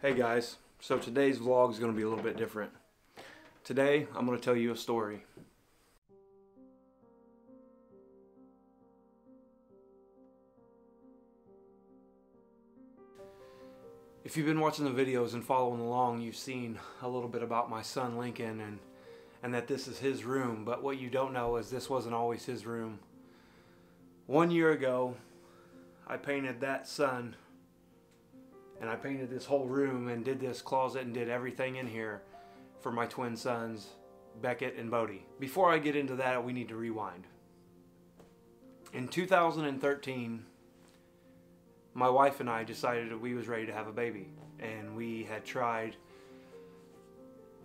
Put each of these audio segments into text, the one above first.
Hey guys, so today's vlog is going to be a little bit different. Today I'm going to tell you a story. If you've been watching the videos and following along, you've seen a little bit about my son Lincoln and that this is his room, but what you don't know is this wasn't always his room. 1 year ago, I painted that sun and I painted this whole room and did this closet and did everything in here for my twin sons, Beckett and Bodie. Before I get into that, we need to rewind. In 2013, my wife and I decided that we was ready to have a baby, and we had tried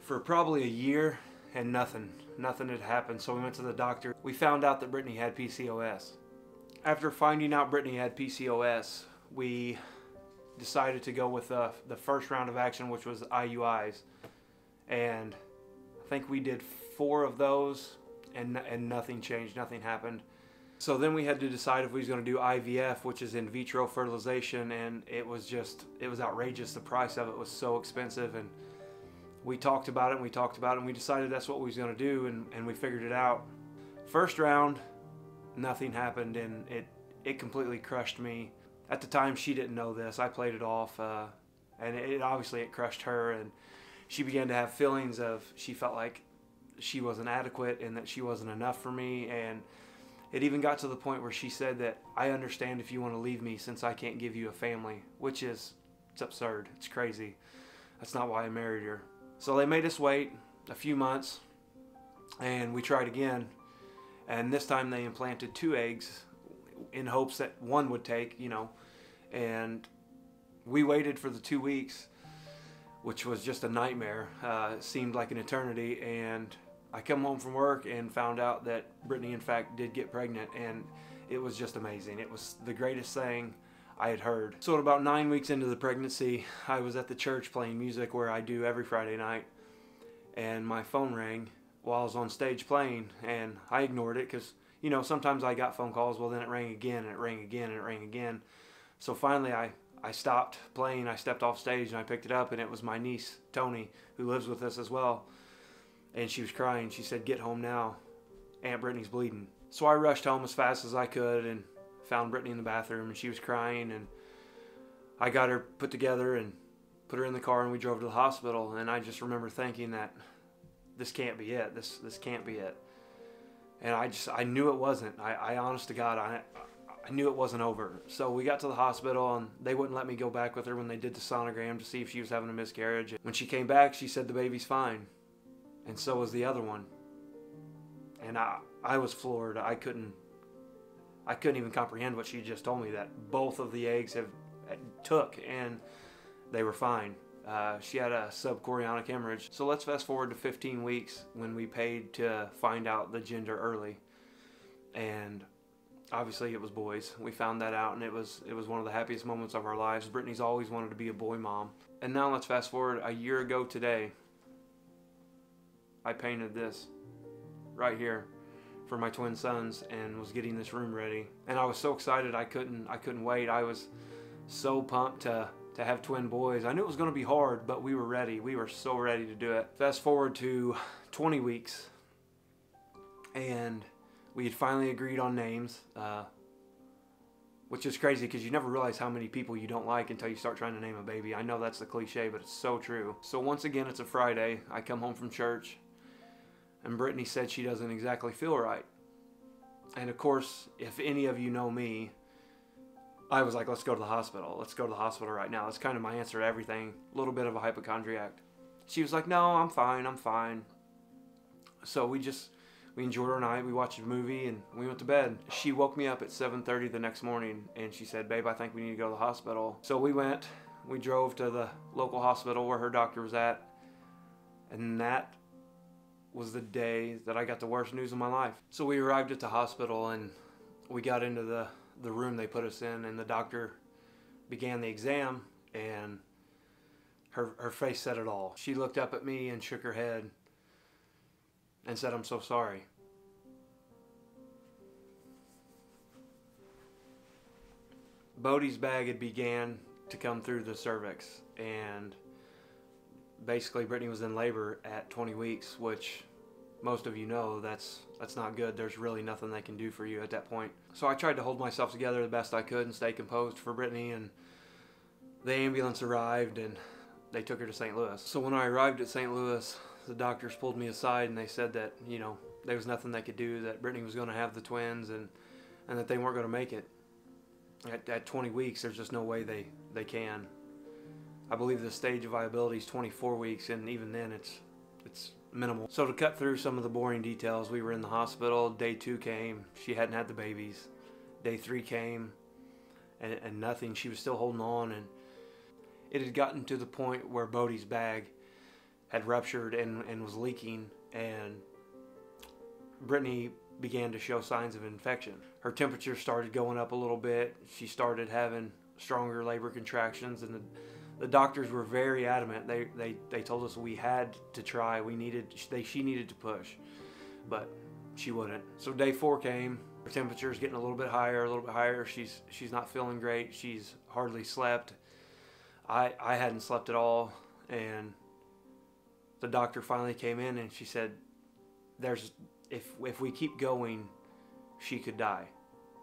for probably a year and nothing had happened. So we went to the doctor. We found out that Brittany had PCOS. After finding out Brittany had PCOS, we decided to go with the first round of action, which was IUIs, and I think we did 4 of those and nothing changed, nothing happened. So then we had to decide if we was going to do IVF, which is in vitro fertilization, and it was outrageous. The price of it was so expensive, and we talked about it and we talked about it and we decided that's what we was going to do, and we figured it out. First round, nothing happened, and it completely crushed me. At the time, she didn't know this. I played it off, and it obviously crushed her, and she began to have feelings of, she felt like she wasn't adequate and that she wasn't enough for me, and it even got to the point where she said that, I understand if you want to leave me since I can't give you a family, which is, it's absurd. It's crazy. That's not why I married her. So they made us wait a few months, and we tried again, and this time they implanted 2 eggs in hopes that one would take, and we waited for the 2 weeks, which was just a nightmare. It seemed like an eternity, and I come home from work and found out that Brittany in fact did get pregnant, and it was just amazing. It was the greatest thing I had heard. So at about 9 weeks into the pregnancy, I was at the church playing music where I do every Friday night, and my phone rang while I was on stage playing, and I ignored it because sometimes I got phone calls. Well, then it rang again, and it rang again, and it rang again. So finally I stopped playing. I stepped off stage and I picked it up, and it was my niece, Tony, who lives with us as well. And she was crying. She said, "Get home now. Aunt Brittany's bleeding." So I rushed home as fast as I could and found Brittany in the bathroom, and she was crying, and I got her put together and put her in the car, and we drove to the hospital. And I just remember thinking that this can't be it. This can't be it. And I knew it wasn't. I honest to God, I knew it wasn't over. So we got to the hospital, and they wouldn't let me go back with her when they did the sonogram to see if she was having a miscarriage. When she came back, she said the baby's fine, and so was the other one. And I was floored. I couldn't even comprehend what she just told me, that both of the eggs took and they were fine. She had a subchorionic hemorrhage. So let's fast forward to 15 weeks when we paid to find out the gender early. And obviously it was boys. We found that out, and it was one of the happiest moments of our lives. Brittany's always wanted to be a boy mom. And now let's fast forward a year ago today. I painted this right here for my twin sons and was getting this room ready. And I was so excited I couldn't wait. I was so pumped to have twin boys. I knew it was going to be hard, but we were ready. We were so ready to do it. Fast forward to 20 weeks, and we had finally agreed on names, which is crazy because you never realize how many people you don't like until you start trying to name a baby. I know that's the cliche, but it's so true. So once again, it's a Friday. I come home from church, and Brittany said she doesn't exactly feel right. And of course, if any of you know me, I was like, let's go to the hospital. Let's go to the hospital right now. That's kind of my answer to everything. A little bit of a hypochondriac. She was like, no, I'm fine, I'm fine. So we enjoyed our night. We watched a movie and we went to bed. She woke me up at 7:30 the next morning, and she said, babe, I think we need to go to the hospital. So we went. We drove to the local hospital where her doctor was at, and that was the day that I got the worst news of my life. So we arrived at the hospital, and we got into the room they put us in, and the doctor began the exam, and her face said it all. She looked up at me and shook her head and said, I'm so sorry. Bodie's bag had began to come through the cervix, and basically Brittany was in labor at 20 weeks, which most of you know that's not good. There's really nothing they can do for you at that point. So I tried to hold myself together the best I could and stay composed for Brittany, and the ambulance arrived and they took her to St. Louis. So when I arrived at St. Louis, the doctors pulled me aside and they said that, you know, there was nothing they could do, that Brittany was going to have the twins, and that they weren't going to make it. At 20 weeks, there's just no way they can. I believe the stage of viability is 24 weeks, and even then it's minimal. So to cut through some of the boring details, we were in the hospital. Day 2 came. She hadn't had the babies. Day 3 came, and nothing. She was still holding on, and it had gotten to the point where Bodie's bag had ruptured and was leaking, and Brittany began to show signs of infection. Her temperature started going up a little bit. She started having stronger labor contractions, and the doctors were very adamant. They told us we had to try. She needed to push, but she wouldn't. So day 4 came. Her temperature is getting a little bit higher. She's not feeling great. She's hardly slept. I hadn't slept at all, and the doctor finally came in and she said, if we keep going, she could die,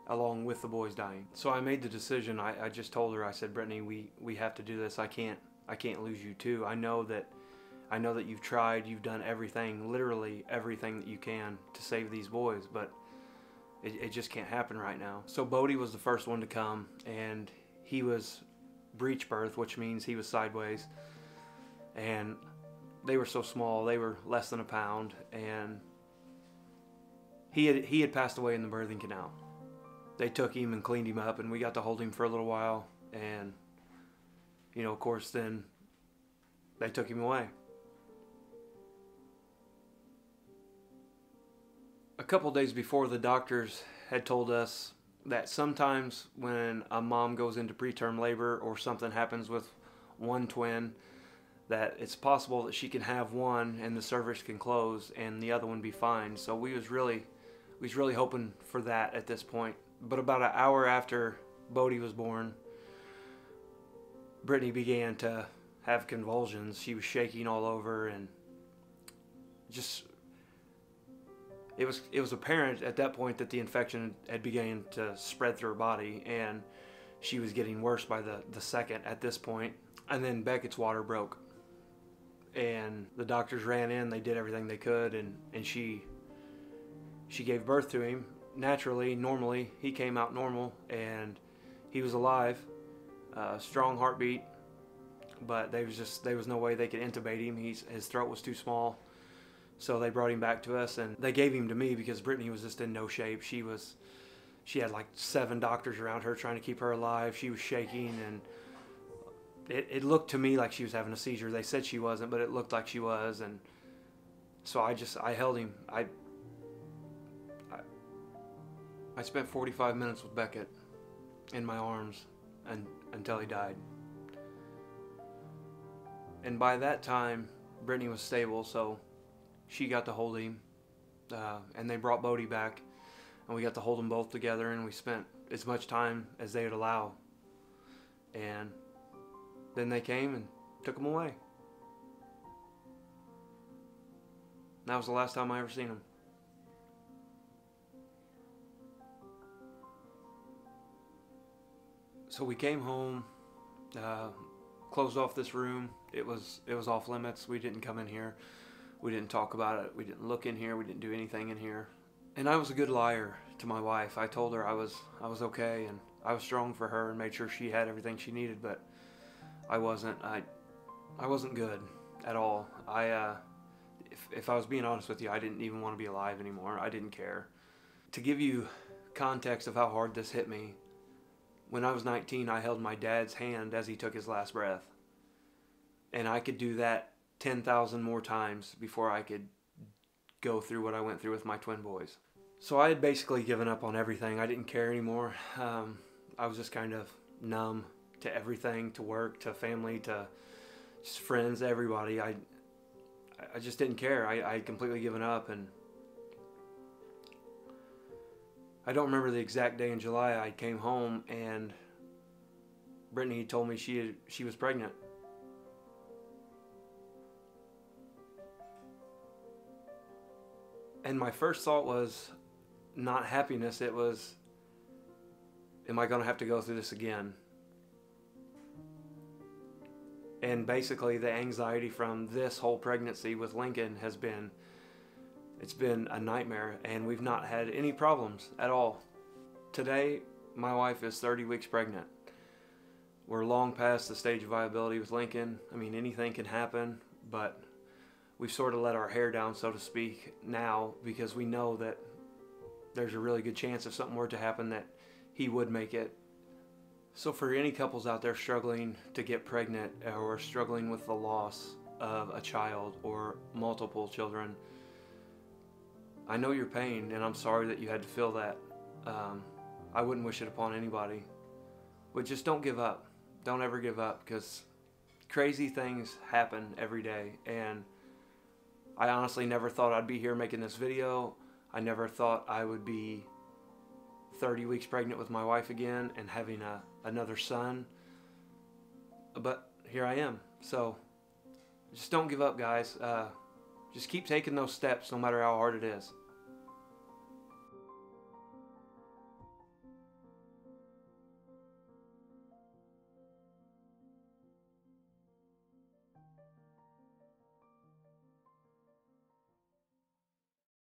along with the boys dying. So I made the decision. I just told her, I said, Brittany, we have to do this. I can't lose you too. I know that you've tried, you've done everything, literally everything that you can to save these boys, but it just can't happen right now. So Bodie was the first one to come, and he was breech birth, which means he was sideways, and they were so small. They were less than a pound, and he had passed away in the birthing canal. They took him and cleaned him up, and we got to hold him for a little while, and you know, of course, then they took him away. A couple days before, the doctors had told us that sometimes when a mom goes into preterm labor or something happens with one twin, that it's possible that she can have one and the cervix can close and the other one be fine. So we was really hoping for that at this point. But about an hour after Bodie was born, Brittany began to have convulsions. She was shaking all over, and just it was apparent at that point that the infection had begun to spread through her body, and she was getting worse by the second at this point. And then Beckett's water broke, and the doctors ran in. They did everything they could, and she gave birth to him naturally, normally. He came out normal, and he was alive, strong heartbeat, but there was no way they could intubate him. His throat was too small. So they brought him back to us, and they gave him to me because Brittany was just in no shape. She had like 7 doctors around her trying to keep her alive. She was shaking, and it looked to me like she was having a seizure. They said she wasn't, but it looked like she was. And so I held him. I spent 45 minutes with Beckett in my arms until he died. And by that time, Brittany was stable, so she got to hold him, and they brought Bodie back, and we got to hold them both together, and we spent as much time as they would allow. And then they came and took him away. That was the last time I ever seen him. So we came home, closed off this room. It was off limits. We didn't come in here. We didn't talk about it. We didn't look in here. We didn't do anything in here. And I was a good liar to my wife. I told her I was okay, and I was strong for her and made sure she had everything she needed, but I wasn't. I wasn't good at all. If I was being honest with you, I didn't even want to be alive anymore. I didn't care. To give you context of how hard this hit me, when I was 19, I held my dad's hand as he took his last breath. And I could do that 10,000 more times before I could go through what I went through with my twin boys. So I had basically given up on everything. I didn't care anymore. I was just kind of numb to everything, to work, to family, to just friends, everybody. I just didn't care. I had completely given up, and I don't remember the exact day in July. I came home and Brittany told me she was pregnant. And my first thought was not happiness. It was, am I going to have to go through this again? And basically the anxiety from this whole pregnancy with Lincoln has been, it's been a nightmare, and we've not had any problems at all. Today, my wife is 30 weeks pregnant. We're long past the stage of viability with Lincoln. I mean, anything can happen, but we've sort of let our hair down, so to speak, now, because we know that there's a really good chance if something were to happen that he would make it. So for any couples out there struggling to get pregnant or struggling with the loss of a child or multiple children, I know your pain, and I'm sorry that you had to feel that. I wouldn't wish it upon anybody. But just don't give up. Don't ever give up, because crazy things happen every day. And I honestly never thought I'd be here making this video. I never thought I would be 30 weeks pregnant with my wife again and having another son. But here I am. So just don't give up, guys. Just keep taking those steps no matter how hard it is.